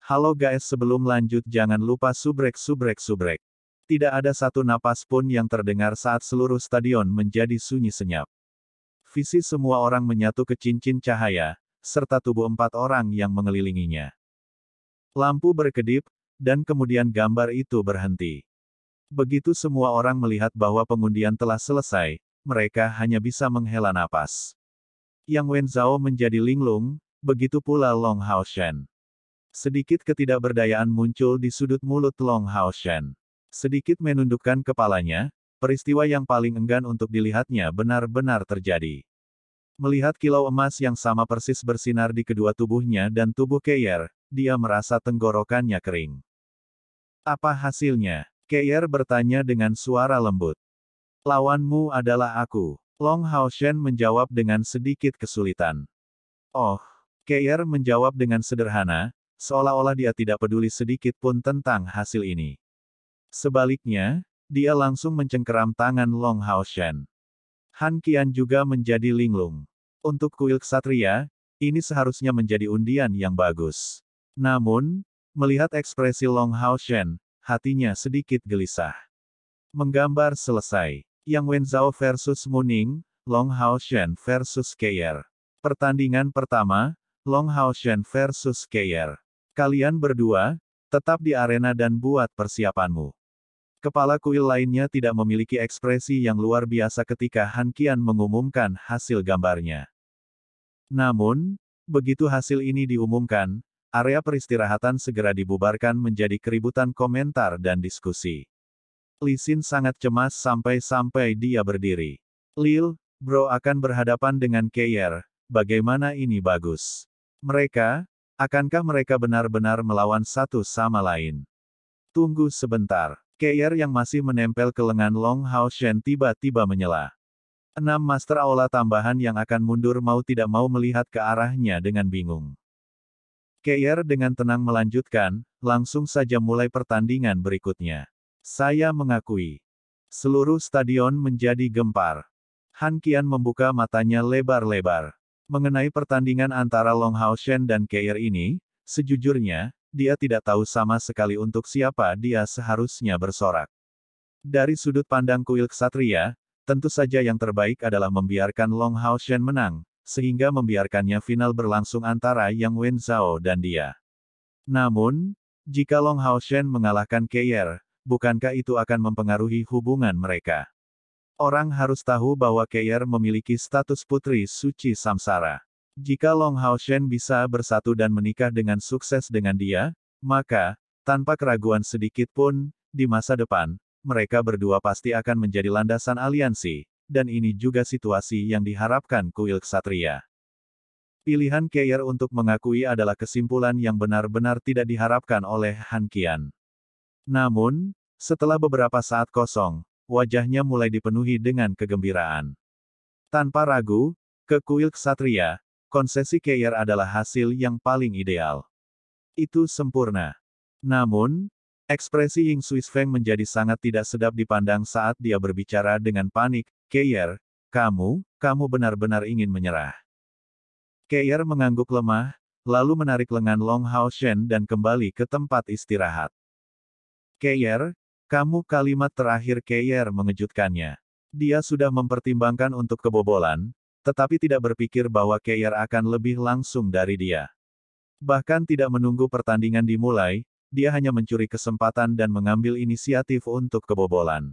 Halo guys, sebelum lanjut jangan lupa subrek. Tidak ada satu napas pun yang terdengar saat seluruh stadion menjadi sunyi senyap. Visi semua orang menyatu ke cincin cahaya, serta tubuh 4 orang yang mengelilinginya. Lampu berkedip, dan kemudian gambar itu berhenti. Begitu semua orang melihat bahwa pengundian telah selesai, mereka hanya bisa menghela napas. Yang Wenzhao menjadi linglung, begitu pula Long Haoshen. Sedikit ketidakberdayaan muncul di sudut mulut Long Haoshen. Sedikit menundukkan kepalanya, peristiwa yang paling enggan untuk dilihatnya benar-benar terjadi. Melihat kilau emas yang sama persis bersinar di kedua tubuhnya dan tubuh Keier, dia merasa tenggorokannya kering. Apa hasilnya? Keier bertanya dengan suara lembut. Lawanmu adalah aku. Long Haoshen menjawab dengan sedikit kesulitan. Oh, Keier menjawab dengan sederhana, seolah-olah dia tidak peduli sedikit pun tentang hasil ini. Sebaliknya, dia langsung mencengkeram tangan Long Haoshen. Han Qian juga menjadi linglung. Untuk kuil ksatria, ini seharusnya menjadi undian yang bagus. Namun, melihat ekspresi Long Haoshen, hatinya sedikit gelisah. Menggambar selesai. Yang Wenzhao versus Muning, Long Haoshen versus Keier. Pertandingan pertama, Long Haoshen versus Keier. Kalian berdua, tetap di arena dan buat persiapanmu. Kepala kuil lainnya tidak memiliki ekspresi yang luar biasa ketika Han Qian mengumumkan hasil gambarnya. Namun, begitu hasil ini diumumkan, area peristirahatan segera dibubarkan menjadi keributan komentar dan diskusi. Li Xin sangat cemas sampai-sampai dia berdiri. Lil, bro akan berhadapan dengan Keier, bagaimana ini bagus? Akankah mereka benar-benar melawan satu sama lain? Tunggu sebentar. Keier yang masih menempel ke lengan Long Haoshen tiba-tiba menyela. 6 master aula tambahan yang akan mundur mau tidak mau melihat ke arahnya dengan bingung. Keier dengan tenang melanjutkan, langsung saja mulai pertandingan berikutnya. Saya mengakui. Seluruh stadion menjadi gempar. Han Qian membuka matanya lebar-lebar. Mengenai pertandingan antara Long Haoshen dan Keier ini, sejujurnya, dia tidak tahu sama sekali untuk siapa dia seharusnya bersorak. Dari sudut pandang kuil ksatria, tentu saja yang terbaik adalah membiarkan Long Haoshen menang, sehingga membiarkannya final berlangsung antara Yang Wenzhao dan dia. Namun, jika Long Haoshen mengalahkan Keier, bukankah itu akan mempengaruhi hubungan mereka? Orang harus tahu bahwa Keier memiliki status putri suci samsara. Jika Long Haoshen bisa bersatu dan menikah dengan sukses dengan dia, maka, tanpa keraguan sedikit pun, di masa depan, mereka berdua pasti akan menjadi landasan aliansi, dan ini juga situasi yang diharapkan kuil ksatria. Pilihan Keier untuk mengakui adalah kesimpulan yang benar-benar tidak diharapkan oleh Han Qian. Namun, setelah beberapa saat kosong, wajahnya mulai dipenuhi dengan kegembiraan. Tanpa ragu, ke kuil ksatria, konsesi Keier adalah hasil yang paling ideal. Itu sempurna. Namun, ekspresi Ying Shuifeng menjadi sangat tidak sedap dipandang saat dia berbicara dengan panik. Keier, kamu benar-benar ingin menyerah. Keier mengangguk lemah, lalu menarik lengan Long Haoshen dan kembali ke tempat istirahat. Keier, kalimat terakhir Keier mengejutkannya. Dia sudah mempertimbangkan untuk kebobolan, tetapi tidak berpikir bahwa Keier akan lebih langsung dari dia. Bahkan tidak menunggu pertandingan dimulai, dia hanya mencuri kesempatan dan mengambil inisiatif untuk kebobolan.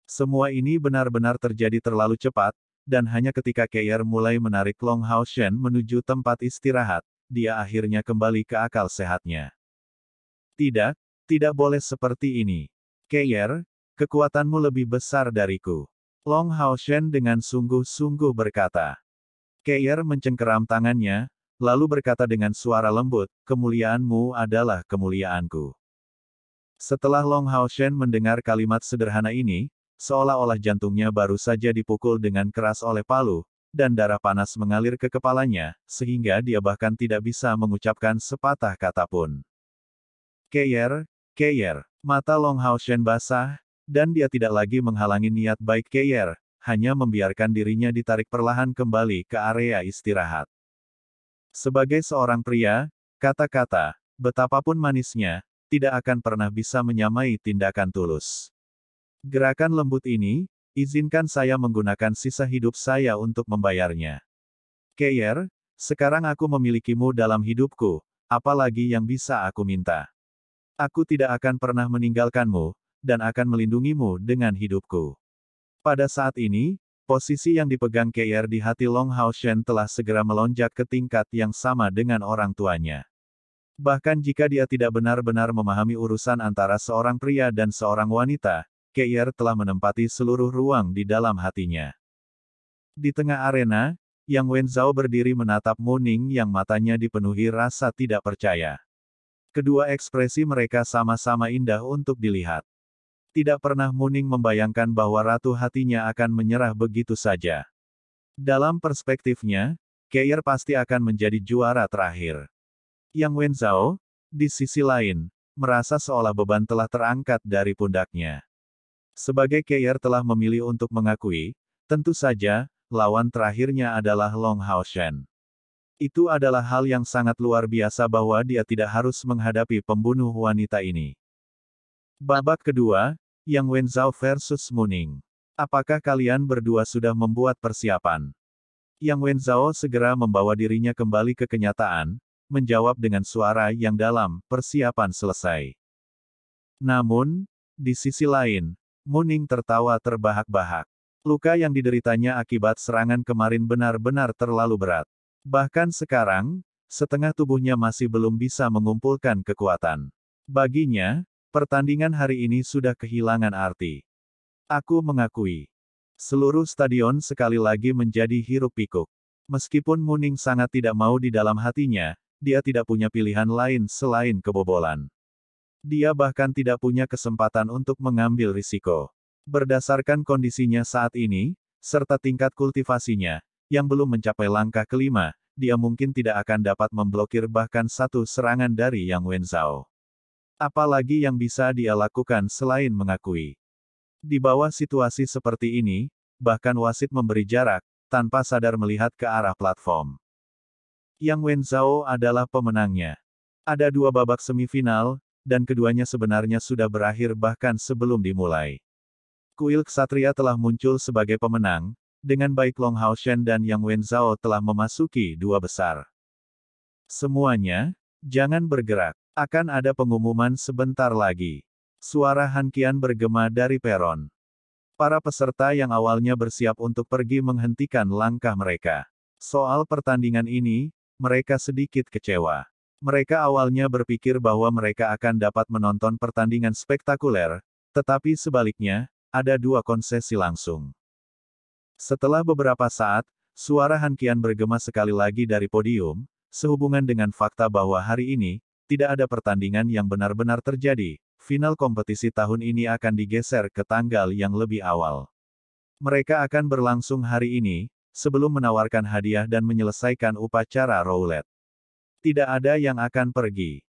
Semua ini benar-benar terjadi terlalu cepat, dan hanya ketika Keier mulai menarik Long Haoshen menuju tempat istirahat, dia akhirnya kembali ke akal sehatnya. Tidak boleh seperti ini. Keier, kekuatanmu lebih besar dariku. Long Haoshen dengan sungguh-sungguh berkata. Keier mencengkeram tangannya, lalu berkata dengan suara lembut, kemuliaanmu adalah kemuliaanku. Setelah Long Haoshen mendengar kalimat sederhana ini, seolah-olah jantungnya baru saja dipukul dengan keras oleh palu, dan darah panas mengalir ke kepalanya, sehingga dia bahkan tidak bisa mengucapkan sepatah kata pun. Keier, mata Long Haoshen basah, dan dia tidak lagi menghalangi niat baik Keier, hanya membiarkan dirinya ditarik perlahan kembali ke area istirahat. Sebagai seorang pria, kata-kata, betapapun manisnya, tidak akan pernah bisa menyamai tindakan tulus. Gerakan lembut ini, izinkan saya menggunakan sisa hidup saya untuk membayarnya. Keir, sekarang aku memilikimu dalam hidupku, apalagi yang bisa aku minta. Aku tidak akan pernah meninggalkanmu, dan akan melindungimu dengan hidupku. Pada saat ini, posisi yang dipegang Keir di hati Long Hao Shen telah segera melonjak ke tingkat yang sama dengan orang tuanya. Bahkan jika dia tidak benar-benar memahami urusan antara seorang pria dan seorang wanita, Keir telah menempati seluruh ruang di dalam hatinya. Di tengah arena, Yang Wenzhao berdiri menatap Mu Ning yang matanya dipenuhi rasa tidak percaya. Kedua ekspresi mereka sama-sama indah untuk dilihat. Tidak pernah Mu Ning membayangkan bahwa ratu hatinya akan menyerah begitu saja. Dalam perspektifnya, Keir pasti akan menjadi juara terakhir. Yang Wenzhao, di sisi lain, merasa seolah beban telah terangkat dari pundaknya. Sebagai Keir telah memilih untuk mengakui, tentu saja, lawan terakhirnya adalah Long Hao Shen. Itu adalah hal yang sangat luar biasa bahwa dia tidak harus menghadapi pembunuh wanita ini. Babak kedua, Yang Wenzhao versus Mu Ning. Apakah kalian berdua sudah membuat persiapan? Yang Wenzhao segera membawa dirinya kembali ke kenyataan, menjawab dengan suara yang dalam, persiapan selesai. Namun, di sisi lain, Mu Ning tertawa terbahak-bahak. Luka yang dideritanya akibat serangan kemarin benar-benar terlalu berat. Bahkan sekarang, setengah tubuhnya masih belum bisa mengumpulkan kekuatan. Baginya, pertandingan hari ini sudah kehilangan arti. Aku mengakui. Seluruh stadion sekali lagi menjadi hiruk-pikuk. Meskipun Mu Ning sangat tidak mau di dalam hatinya, dia tidak punya pilihan lain selain kebobolan. Dia bahkan tidak punya kesempatan untuk mengambil risiko. Berdasarkan kondisinya saat ini, serta tingkat kultivasinya, yang belum mencapai langkah kelima, dia mungkin tidak akan dapat memblokir bahkan satu serangan dari Yang Wenzhao. Apalagi yang bisa dia lakukan selain mengakui. Di bawah situasi seperti ini, bahkan wasit memberi jarak, tanpa sadar melihat ke arah platform. Yang Wenzhao adalah pemenangnya. Ada dua babak semifinal, dan keduanya sebenarnya sudah berakhir bahkan sebelum dimulai. Kuil Ksatria telah muncul sebagai pemenang, dengan baik Long Hao Shen dan Yang Wenzhao telah memasuki dua besar. Semuanya, jangan bergerak. Akan ada pengumuman sebentar lagi. Suara Han Qian bergema dari peron. Para peserta yang awalnya bersiap untuk pergi menghentikan langkah mereka. Soal pertandingan ini, mereka sedikit kecewa. Mereka awalnya berpikir bahwa mereka akan dapat menonton pertandingan spektakuler, tetapi sebaliknya, ada dua konsesi langsung. Setelah beberapa saat, suara Han Qian bergema sekali lagi dari podium, sehubungan dengan fakta bahwa hari ini, tidak ada pertandingan yang benar-benar terjadi, final kompetisi tahun ini akan digeser ke tanggal yang lebih awal. Mereka akan berlangsung hari ini, sebelum menawarkan hadiah dan menyelesaikan upacara roulette. Tidak ada yang akan pergi.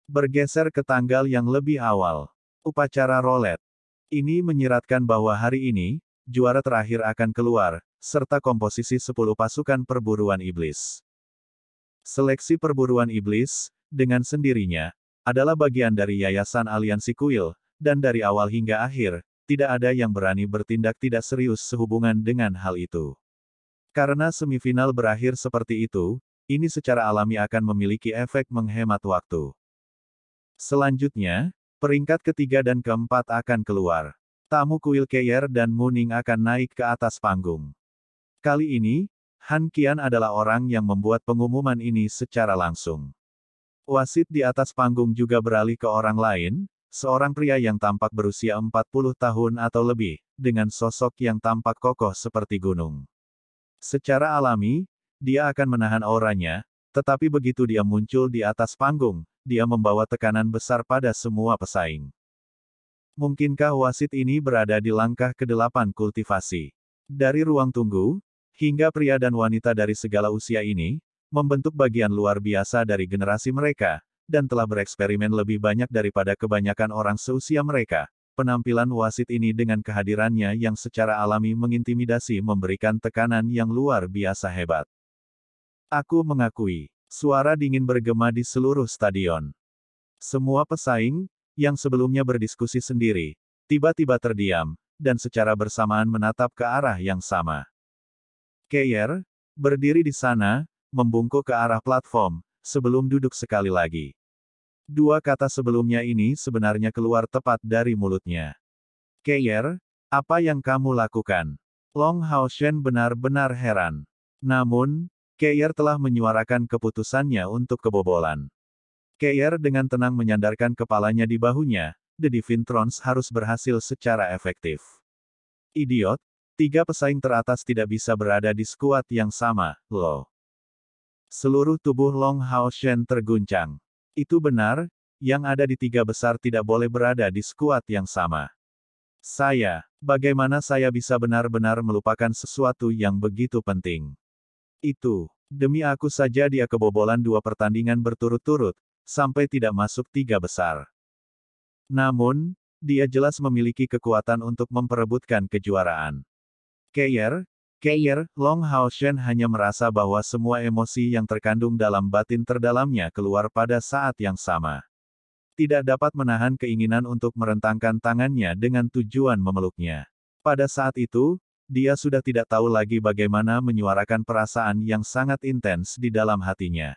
Bergeser ke tanggal yang lebih awal. Upacara roulette. Ini menyiratkan bahwa hari ini, juara terakhir akan keluar, serta komposisi 10 pasukan perburuan iblis. Seleksi perburuan iblis, dengan sendirinya, adalah bagian dari Yayasan Aliansi Kuil, dan dari awal hingga akhir, tidak ada yang berani bertindak tidak serius sehubungan dengan hal itu. Karena semifinal berakhir seperti itu, ini secara alami akan memiliki efek menghemat waktu. Selanjutnya, peringkat ketiga dan keempat akan keluar. Tamu kuil Keir dan Mu Ning akan naik ke atas panggung. Kali ini, Han Qian adalah orang yang membuat pengumuman ini secara langsung. Wasit di atas panggung juga beralih ke orang lain, seorang pria yang tampak berusia 40 tahun atau lebih, dengan sosok yang tampak kokoh seperti gunung. Secara alami, dia akan menahan auranya, tetapi begitu dia muncul di atas panggung, dia membawa tekanan besar pada semua pesaing. Mungkinkah wasit ini berada di langkah ke-8 kultivasi? Dari ruang tunggu, hingga pria dan wanita dari segala usia ini, membentuk bagian luar biasa dari generasi mereka, dan telah bereksperimen lebih banyak daripada kebanyakan orang seusia mereka. Penampilan wasit ini dengan kehadirannya yang secara alami mengintimidasi memberikan tekanan yang luar biasa hebat. Aku mengakui, suara dingin bergema di seluruh stadion. Semua pesaing, yang sebelumnya berdiskusi sendiri, tiba-tiba terdiam, dan secara bersamaan menatap ke arah yang sama. Keir, berdiri di sana, membungkuk ke arah platform, sebelum duduk sekali lagi. Dua kata sebelumnya ini sebenarnya keluar tepat dari mulutnya. Keir, apa yang kamu lakukan? Long Hao Shen benar-benar heran. Namun, Keir telah menyuarakan keputusannya untuk kebobolan. Keir dengan tenang menyandarkan kepalanya di bahunya, The Divine Thrones harus berhasil secara efektif. Idiot, 3 pesaing teratas tidak bisa berada di skuad yang sama, loh. Seluruh tubuh Long Hao Shen terguncang. Itu benar, yang ada di 3 besar tidak boleh berada di skuad yang sama. Bagaimana saya bisa benar-benar melupakan sesuatu yang begitu penting? Demi aku saja dia kebobolan 2 pertandingan berturut-turut, sampai tidak masuk 3 besar. Namun, dia jelas memiliki kekuatan untuk memperebutkan kejuaraan. Keir, Long Hao Shen hanya merasa bahwa semua emosi yang terkandung dalam batin terdalamnya keluar pada saat yang sama. Tidak dapat menahan keinginan untuk merentangkan tangannya dengan tujuan memeluknya. Pada saat itu, dia sudah tidak tahu lagi bagaimana menyuarakan perasaan yang sangat intens di dalam hatinya.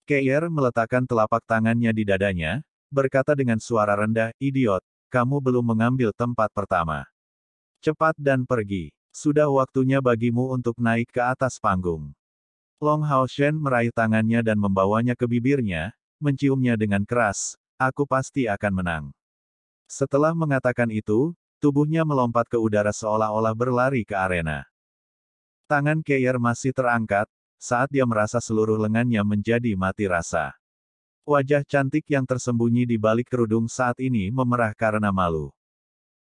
Keir meletakkan telapak tangannya di dadanya, berkata dengan suara rendah, "Idiot, kamu belum mengambil tempat pertama. Cepat dan pergi. Sudah waktunya bagimu untuk naik ke atas panggung." Long Hao Shen meraih tangannya dan membawanya ke bibirnya, menciumnya dengan keras, "Aku pasti akan menang." Setelah mengatakan itu, tubuhnya melompat ke udara seolah-olah berlari ke arena. Tangan Keir masih terangkat, saat dia merasa seluruh lengannya menjadi mati rasa. Wajah cantik yang tersembunyi di balik kerudung saat ini memerah karena malu.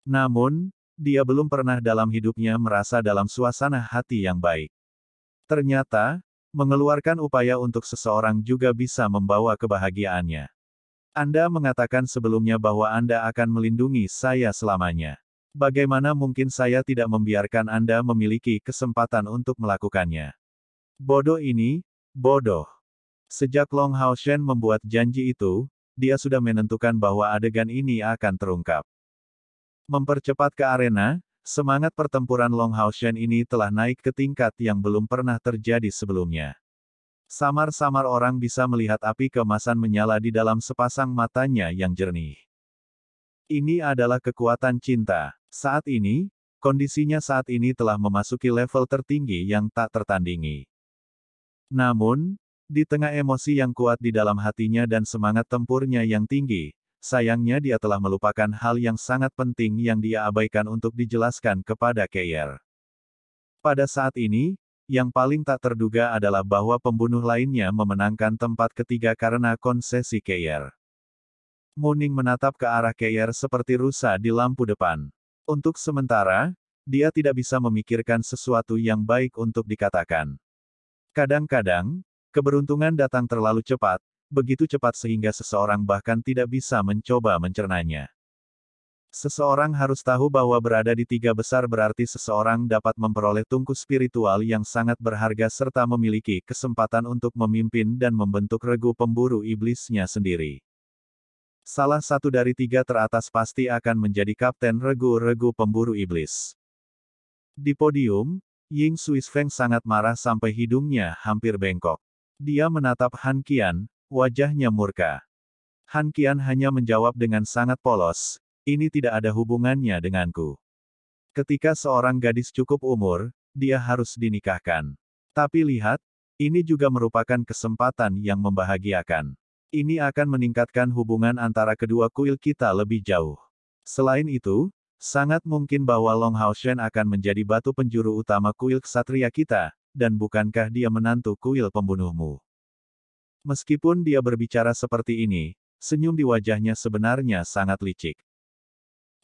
Namun, dia belum pernah dalam hidupnya merasa dalam suasana hati yang baik. Ternyata, mengeluarkan upaya untuk seseorang juga bisa membawa kebahagiaannya. Anda mengatakan sebelumnya bahwa Anda akan melindungi saya selamanya. Bagaimana mungkin saya tidak membiarkan Anda memiliki kesempatan untuk melakukannya? Bodoh ini, bodoh. Sejak Long Hao Shen membuat janji itu, dia sudah menentukan bahwa adegan ini akan terungkap. Mempercepat ke arena, semangat pertempuran Long Hao Shen ini telah naik ke tingkat yang belum pernah terjadi sebelumnya. Samar-samar orang bisa melihat api keemasan menyala di dalam sepasang matanya yang jernih. Ini adalah kekuatan cinta. Saat ini, kondisinya saat ini telah memasuki level tertinggi yang tak tertandingi. Namun, di tengah emosi yang kuat di dalam hatinya dan semangat tempurnya yang tinggi, sayangnya dia telah melupakan hal yang sangat penting yang dia abaikan untuk dijelaskan kepada Keir. Pada saat ini, yang paling tak terduga adalah bahwa pembunuh lainnya memenangkan tempat ketiga karena konsesi Keir. Muning menatap ke arah Keir seperti rusa di lampu depan. Untuk sementara, dia tidak bisa memikirkan sesuatu yang baik untuk dikatakan. Kadang-kadang, keberuntungan datang terlalu cepat, begitu cepat sehingga seseorang bahkan tidak bisa mencoba mencernanya. Seseorang harus tahu bahwa berada di 3 besar berarti seseorang dapat memperoleh tungku spiritual yang sangat berharga serta memiliki kesempatan untuk memimpin dan membentuk regu pemburu iblisnya sendiri. Salah satu dari 3 teratas pasti akan menjadi kapten regu-regu pemburu iblis. Di podium, Ying Suisfeng sangat marah sampai hidungnya hampir bengkok. Dia menatap Han Qian, wajahnya murka. Han Qian hanya menjawab dengan sangat polos, "Ini tidak ada hubungannya denganku. Ketika seorang gadis cukup umur, dia harus dinikahkan. Tapi lihat, ini juga merupakan kesempatan yang membahagiakan. Ini akan meningkatkan hubungan antara kedua kuil kita lebih jauh. Selain itu, sangat mungkin bahwa Long Hao Shen akan menjadi batu penjuru utama kuil ksatria kita, dan bukankah dia menantu kuil pembunuhmu?" Meskipun dia berbicara seperti ini, senyum di wajahnya sebenarnya sangat licik.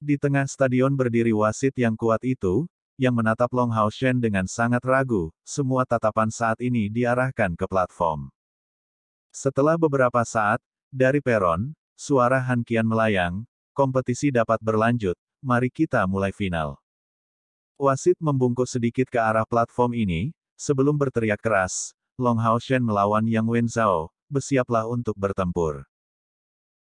Di tengah stadion berdiri wasit yang kuat itu, yang menatap Long Hao Shen dengan sangat ragu, semua tatapan saat ini diarahkan ke platform. Setelah beberapa saat, dari peron, suara Han Qian melayang, "Kompetisi dapat berlanjut, mari kita mulai final." Wasit membungkuk sedikit ke arah platform ini, sebelum berteriak keras, "Long Hao Shen melawan Yang Wenzhao, bersiaplah untuk bertempur."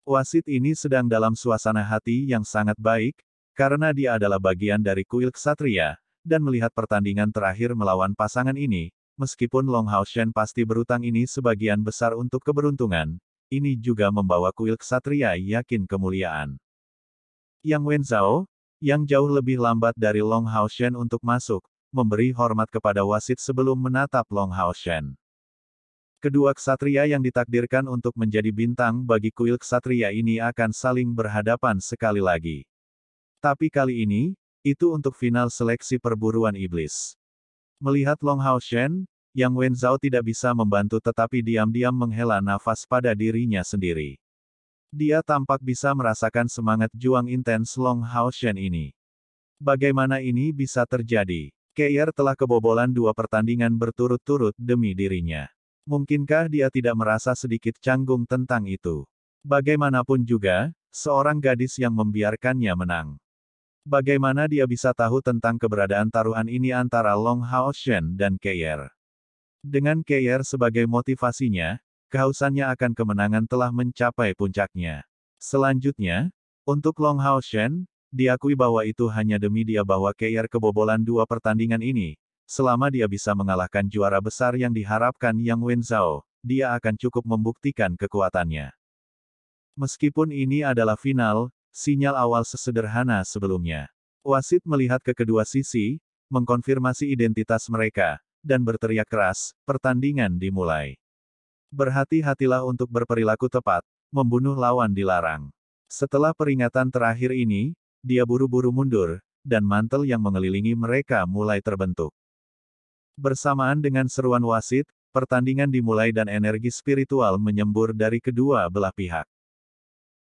Wasit ini sedang dalam suasana hati yang sangat baik, karena dia adalah bagian dari kuil ksatria, dan melihat pertandingan terakhir melawan pasangan ini, meskipun Long Hao Shen pasti berutang ini sebagian besar untuk keberuntungan, ini juga membawa kuil ksatria yakin kemuliaan. Yang Wenzhao, yang jauh lebih lambat dari Long Hao Shen untuk masuk, memberi hormat kepada wasit sebelum menatap Long Hao Shen. Kedua ksatria yang ditakdirkan untuk menjadi bintang bagi kuil ksatria ini akan saling berhadapan sekali lagi. Tapi kali ini, itu untuk final seleksi perburuan iblis. Melihat Long Hao Shen, Yang Wenzhao tidak bisa membantu tetapi diam-diam menghela nafas pada dirinya sendiri. Dia tampak bisa merasakan semangat juang intens Long Hao Shen ini. Bagaimana ini bisa terjadi? Keir telah kebobolan 2 pertandingan berturut-turut demi dirinya. Mungkinkah dia tidak merasa sedikit canggung tentang itu? Bagaimanapun juga, seorang gadis yang membiarkannya menang. Bagaimana dia bisa tahu tentang keberadaan taruhan ini antara Long Hao Shen dan Keir? Dengan Keir sebagai motivasinya, kehausannya akan kemenangan telah mencapai puncaknya. Selanjutnya, untuk Long Hao Shen, diakui bahwa itu hanya demi dia bahwa Keir kebobolan 2 pertandingan ini. Selama dia bisa mengalahkan juara besar yang diharapkan Yang Wenzhao, dia akan cukup membuktikan kekuatannya. Meskipun ini adalah final, sinyal awal sesederhana sebelumnya. Wasit melihat ke kedua sisi, mengkonfirmasi identitas mereka, dan berteriak keras, pertandingan dimulai. Berhati-hatilah untuk berperilaku tepat, membunuh lawan dilarang. Setelah peringatan terakhir ini, dia buru-buru mundur, dan mantel yang mengelilingi mereka mulai terbentuk. Bersamaan dengan seruan wasit, pertandingan dimulai dan energi spiritual menyembur dari kedua belah pihak.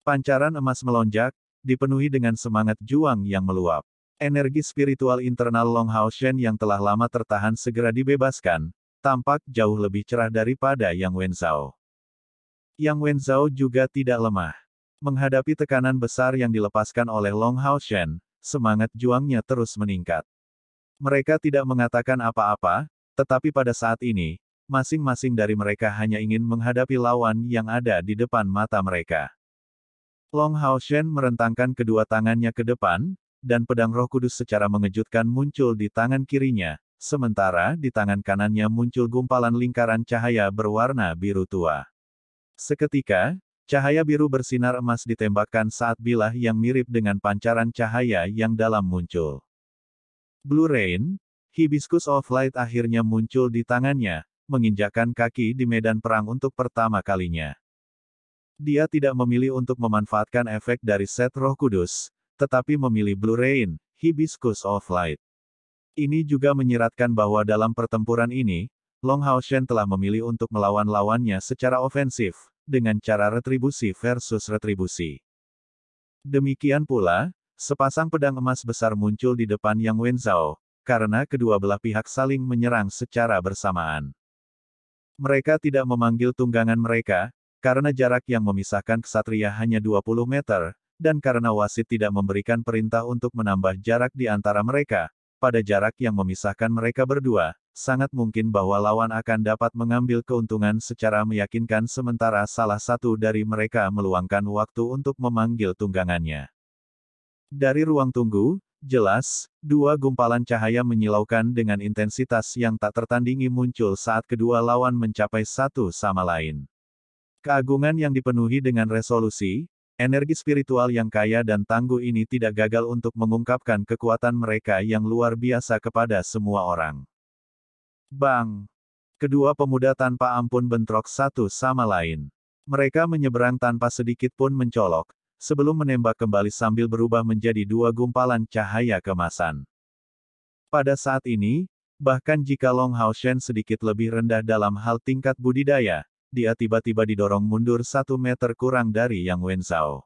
Pancaran emas melonjak, dipenuhi dengan semangat juang yang meluap. Energi spiritual internal Long Hao Shen yang telah lama tertahan segera dibebaskan, tampak jauh lebih cerah daripada Yang Wenzhao. Yang Wenzhao juga tidak lemah. Menghadapi tekanan besar yang dilepaskan oleh Long Hao Shen, semangat juangnya terus meningkat. Mereka tidak mengatakan apa-apa, tetapi pada saat ini, masing-masing dari mereka hanya ingin menghadapi lawan yang ada di depan mata mereka. Long Hao Shen merentangkan kedua tangannya ke depan, dan pedang Roh Kudus secara mengejutkan muncul di tangan kirinya, sementara di tangan kanannya muncul gumpalan lingkaran cahaya berwarna biru tua. Seketika, cahaya biru bersinar emas ditembakkan saat bilah yang mirip dengan pancaran cahaya yang dalam muncul. Blue Rain, Hibiscus of Light akhirnya muncul di tangannya, menginjakkan kaki di medan perang untuk pertama kalinya. Dia tidak memilih untuk memanfaatkan efek dari set Roh Kudus, tetapi memilih Blue Rain, Hibiscus of Light. Ini juga menyiratkan bahwa dalam pertempuran ini, Long Hao Shen telah memilih untuk melawan lawannya secara ofensif, dengan cara retribusi versus retribusi. Demikian pula, sepasang pedang emas besar muncul di depan Yang Wenzhao, karena kedua belah pihak saling menyerang secara bersamaan. Mereka tidak memanggil tunggangan mereka, karena jarak yang memisahkan ksatria hanya 20 meter, dan karena wasit tidak memberikan perintah untuk menambah jarak di antara mereka, pada jarak yang memisahkan mereka berdua, sangat mungkin bahwa lawan akan dapat mengambil keuntungan secara meyakinkan sementara salah satu dari mereka meluangkan waktu untuk memanggil tunggangannya. Dari ruang tunggu, jelas, 2 gumpalan cahaya menyilaukan dengan intensitas yang tak tertandingi muncul saat kedua lawan mencapai satu sama lain. Keagungan yang dipenuhi dengan resolusi, energi spiritual yang kaya dan tangguh ini tidak gagal untuk mengungkapkan kekuatan mereka yang luar biasa kepada semua orang. Bang! Kedua pemuda tanpa ampun bentrok satu sama lain. Mereka menyeberang tanpa sedikit pun mencolok, sebelum menembak kembali sambil berubah menjadi 2 gumpalan cahaya kemasan. Pada saat ini, bahkan jika Long Hao Shen sedikit lebih rendah dalam hal tingkat budidaya, dia tiba-tiba didorong mundur 1 meter kurang dari Yang Wenzhao.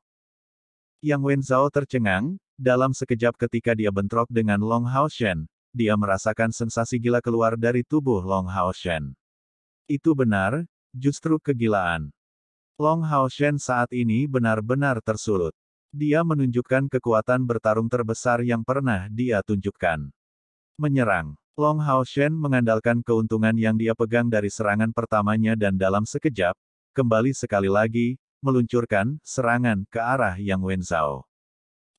Yang Wenzhao tercengang, dalam sekejap ketika dia bentrok dengan Long Hao Shen, dia merasakan sensasi gila keluar dari tubuh Long Hao Shen. Itu benar, justru kegilaan. Long Hao Shen saat ini benar-benar tersulut. Dia menunjukkan kekuatan bertarung terbesar yang pernah dia tunjukkan. Menyerang. Long Hao Shen mengandalkan keuntungan yang dia pegang dari serangan pertamanya dan dalam sekejap, kembali sekali lagi, meluncurkan serangan ke arah Yang Wenzhao.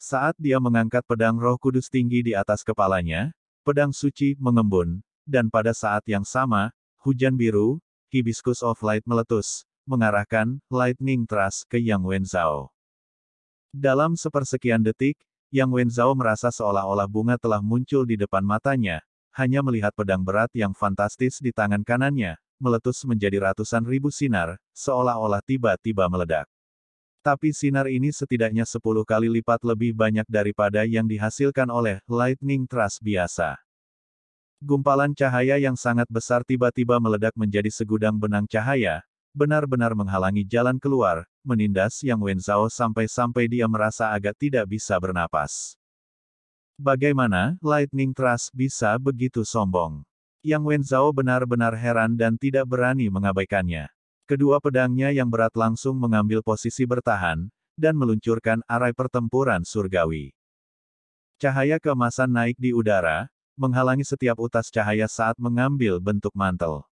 Saat dia mengangkat pedang Roh Kudus tinggi di atas kepalanya, pedang suci mengembun, dan pada saat yang sama, hujan biru, Hibiscus of Light meletus, mengarahkan lightning thrust ke Yang Wenzhao. Dalam sepersekian detik, Yang Wenzhao merasa seolah-olah bunga telah muncul di depan matanya, hanya melihat pedang berat yang fantastis di tangan kanannya, meletus menjadi ratusan ribu sinar, seolah-olah tiba-tiba meledak. Tapi sinar ini setidaknya 10 kali lipat lebih banyak daripada yang dihasilkan oleh lightning thrust biasa. Gumpalan cahaya yang sangat besar tiba-tiba meledak menjadi segudang benang cahaya, benar-benar menghalangi jalan keluar, menindas Yang Wenzhao sampai-sampai dia merasa agak tidak bisa bernapas. Bagaimana lightning thrust bisa begitu sombong? Yang Wenzhao benar-benar heran dan tidak berani mengabaikannya. Kedua pedangnya yang berat langsung mengambil posisi bertahan, dan meluncurkan arai pertempuran surgawi. Cahaya keemasan naik di udara, menghalangi setiap utas cahaya saat mengambil bentuk mantel.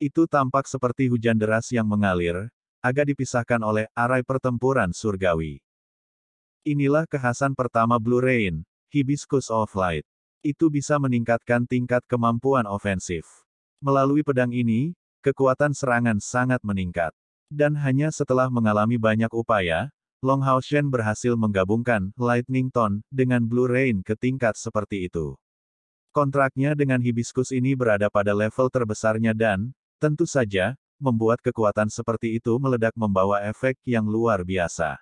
Itu tampak seperti hujan deras yang mengalir, agak dipisahkan oleh arai pertempuran surgawi. Inilah kekhasan pertama Blue Rain, Hibiscus of Light. Itu bisa meningkatkan tingkat kemampuan ofensif. Melalui pedang ini, kekuatan serangan sangat meningkat. Dan hanya setelah mengalami banyak upaya, Long Hao Shen berhasil menggabungkan Lightning Tone dengan Blue Rain ke tingkat seperti itu. Kontraknya dengan Hibiscus ini berada pada level terbesarnya dan, tentu saja, membuat kekuatan seperti itu meledak membawa efek yang luar biasa.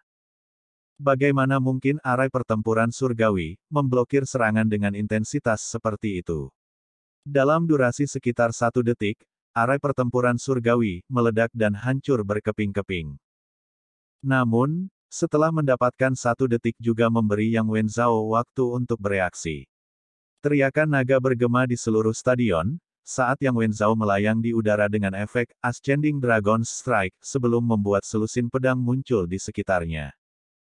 Bagaimana mungkin arai pertempuran surgawi memblokir serangan dengan intensitas seperti itu? Dalam durasi sekitar 1 detik, arai pertempuran surgawi meledak dan hancur berkeping-keping. Namun, setelah mendapatkan 1 detik juga memberi Yang Wenzhao waktu untuk bereaksi. Teriakan naga bergema di seluruh stadion, saat Yang Wenzhao melayang di udara dengan efek Ascending Dragon's Strike sebelum membuat selusin pedang muncul di sekitarnya.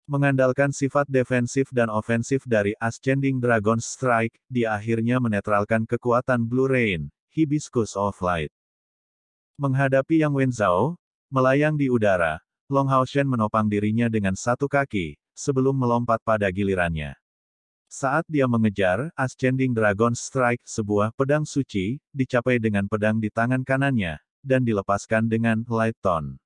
Mengandalkan sifat defensif dan ofensif dari Ascending Dragon's Strike, dia akhirnya menetralkan kekuatan Blue Rain, Hibiscus of Light. Menghadapi Yang Wenzhao, melayang di udara, Long Hao Shen menopang dirinya dengan 1 kaki, sebelum melompat pada gilirannya. Saat dia mengejar, Ascending Dragon's Strike, sebuah pedang suci, dicapai dengan pedang di tangan kanannya, dan dilepaskan dengan Light Tone.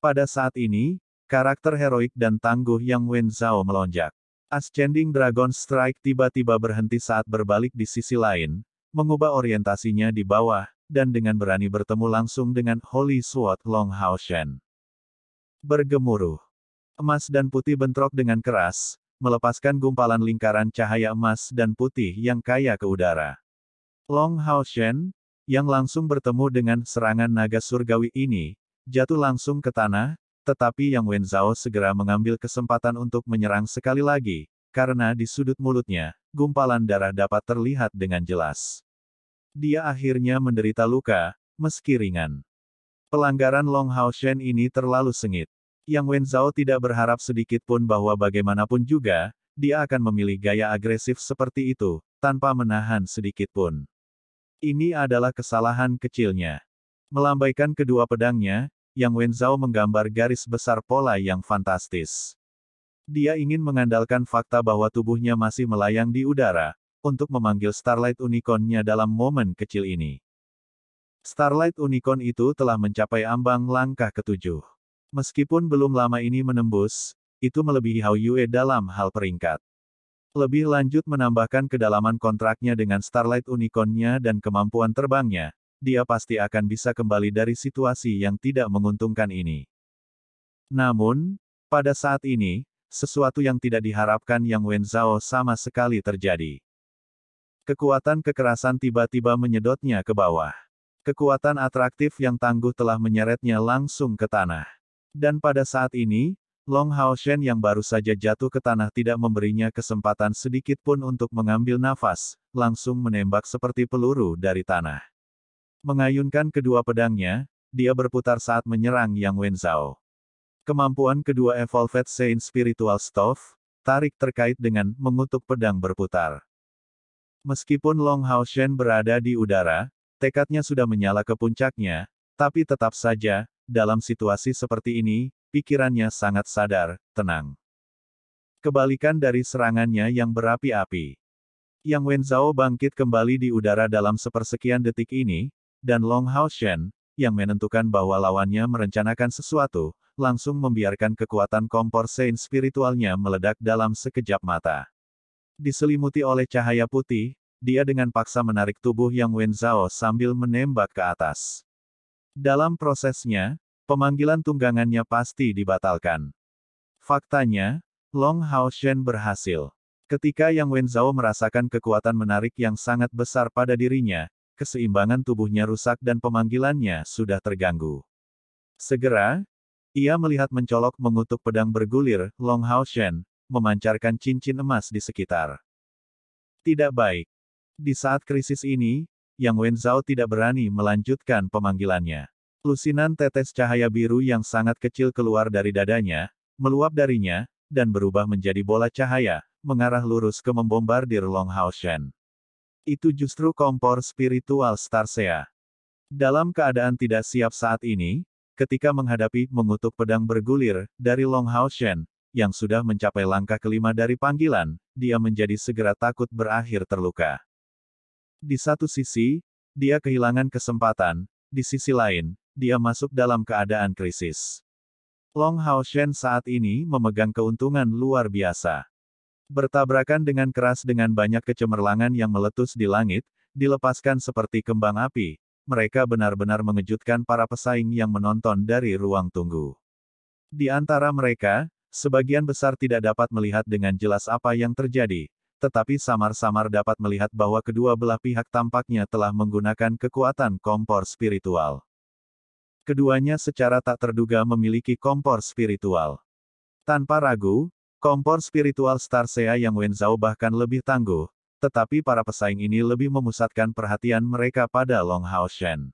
Pada saat ini, karakter heroik dan tangguh Yang Wenzhao melonjak. Ascending Dragon's Strike tiba-tiba berhenti saat berbalik di sisi lain, mengubah orientasinya di bawah, dan dengan berani bertemu langsung dengan Holy Sword Long Hao Shen. Bergemuruh. Emas dan putih bentrok dengan keras, melepaskan gumpalan lingkaran cahaya emas dan putih yang kaya ke udara. Long Hao Shen, yang langsung bertemu dengan serangan naga surgawi ini, jatuh langsung ke tanah, tetapi Yang Wenzhao segera mengambil kesempatan untuk menyerang sekali lagi, karena di sudut mulutnya, gumpalan darah dapat terlihat dengan jelas. Dia akhirnya menderita luka, meski ringan. Pelanggaran Long Hao Shen ini terlalu sengit. Yang Wenzhao tidak berharap sedikit pun bahwa bagaimanapun juga, dia akan memilih gaya agresif seperti itu, tanpa menahan sedikit pun. Ini adalah kesalahan kecilnya. Melambaikan kedua pedangnya, Yang Wenzhao menggambar garis besar pola yang fantastis. Dia ingin mengandalkan fakta bahwa tubuhnya masih melayang di udara, untuk memanggil Starlight Unicorn-nya dalam momen kecil ini. Starlight Unicorn itu telah mencapai ambang langkah ke-7. Meskipun belum lama ini menembus, itu melebihi Hao Yue dalam hal peringkat. Lebih lanjut menambahkan kedalaman kontraknya dengan Starlight Unicorn-nya dan kemampuan terbangnya, dia pasti akan bisa kembali dari situasi yang tidak menguntungkan ini. Namun, pada saat ini, sesuatu yang tidak diharapkan Yang Wenzhao sama sekali terjadi. Kekuatan kekerasan tiba-tiba menyedotnya ke bawah. Kekuatan atraktif yang tangguh telah menyeretnya langsung ke tanah. Dan pada saat ini, Long Hao Shen yang baru saja jatuh ke tanah tidak memberinya kesempatan sedikit pun untuk mengambil nafas, langsung menembak seperti peluru dari tanah. Mengayunkan kedua pedangnya, dia berputar saat menyerang Yang Wenzhao. Kemampuan kedua Evolved Saint Spiritual Staff, tarik terkait dengan mengutuk pedang berputar. Meskipun Long Hao Shen berada di udara, tekadnya sudah menyala ke puncaknya, tapi tetap saja, dalam situasi seperti ini, pikirannya sangat sadar, tenang. Kebalikan dari serangannya yang berapi-api. Yang Wenzhao bangkit kembali di udara dalam sepersekian detik ini, dan Long Hao Shen, yang menentukan bahwa lawannya merencanakan sesuatu, langsung membiarkan kekuatan kompor sein spiritualnya meledak dalam sekejap mata. Diselimuti oleh cahaya putih, dia dengan paksa menarik tubuh Yang Wenzhao sambil menembak ke atas. Dalam prosesnya, pemanggilan tunggangannya pasti dibatalkan. Faktanya, Long Hao Shen berhasil. Ketika Yang Wenzhao merasakan kekuatan menarik yang sangat besar pada dirinya, keseimbangan tubuhnya rusak dan pemanggilannya sudah terganggu. Segera, ia melihat mencolok mengutuk pedang bergulir, Long Hao Shen, memancarkan cincin emas di sekitar. Tidak baik. Di saat krisis ini, Yang Wenzhao tidak berani melanjutkan pemanggilannya. Lusinan tetes cahaya biru yang sangat kecil keluar dari dadanya, meluap darinya, dan berubah menjadi bola cahaya, mengarah lurus ke membombardir Long Hao Shen. Itu justru kompor spiritual Starsea. Dalam keadaan tidak siap saat ini, ketika menghadapi mengutuk pedang bergulir dari Long Hao Shen, yang sudah mencapai langkah kelima dari panggilan, dia menjadi segera takut berakhir terluka. Di satu sisi, dia kehilangan kesempatan, di sisi lain, dia masuk dalam keadaan krisis. Long Hao Shen saat ini memegang keuntungan luar biasa. Bertabrakan dengan keras dengan banyak kecemerlangan yang meletus di langit, dilepaskan seperti kembang api, mereka benar-benar mengejutkan para pesaing yang menonton dari ruang tunggu. Di antara mereka, sebagian besar tidak dapat melihat dengan jelas apa yang terjadi, tetapi samar-samar dapat melihat bahwa kedua belah pihak tampaknya telah menggunakan kekuatan kompor spiritual. Keduanya secara tak terduga memiliki kompor spiritual. Tanpa ragu, kompor spiritual Starsea Yang Wenzhao bahkan lebih tangguh, tetapi para pesaing ini lebih memusatkan perhatian mereka pada Long Hao Shen.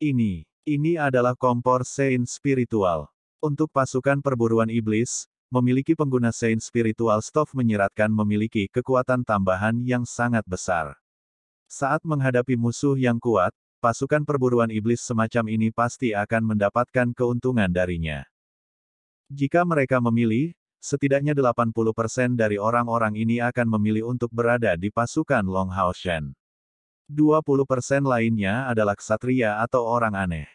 Ini adalah kompor sein spiritual. Untuk pasukan perburuan iblis, memiliki pengguna sein spiritual stove menyiratkan memiliki kekuatan tambahan yang sangat besar. Saat menghadapi musuh yang kuat, pasukan perburuan iblis semacam ini pasti akan mendapatkan keuntungan darinya. Jika mereka memilih, setidaknya 80% dari orang-orang ini akan memilih untuk berada di pasukan Long Hao Shen. 20% lainnya adalah ksatria atau orang aneh.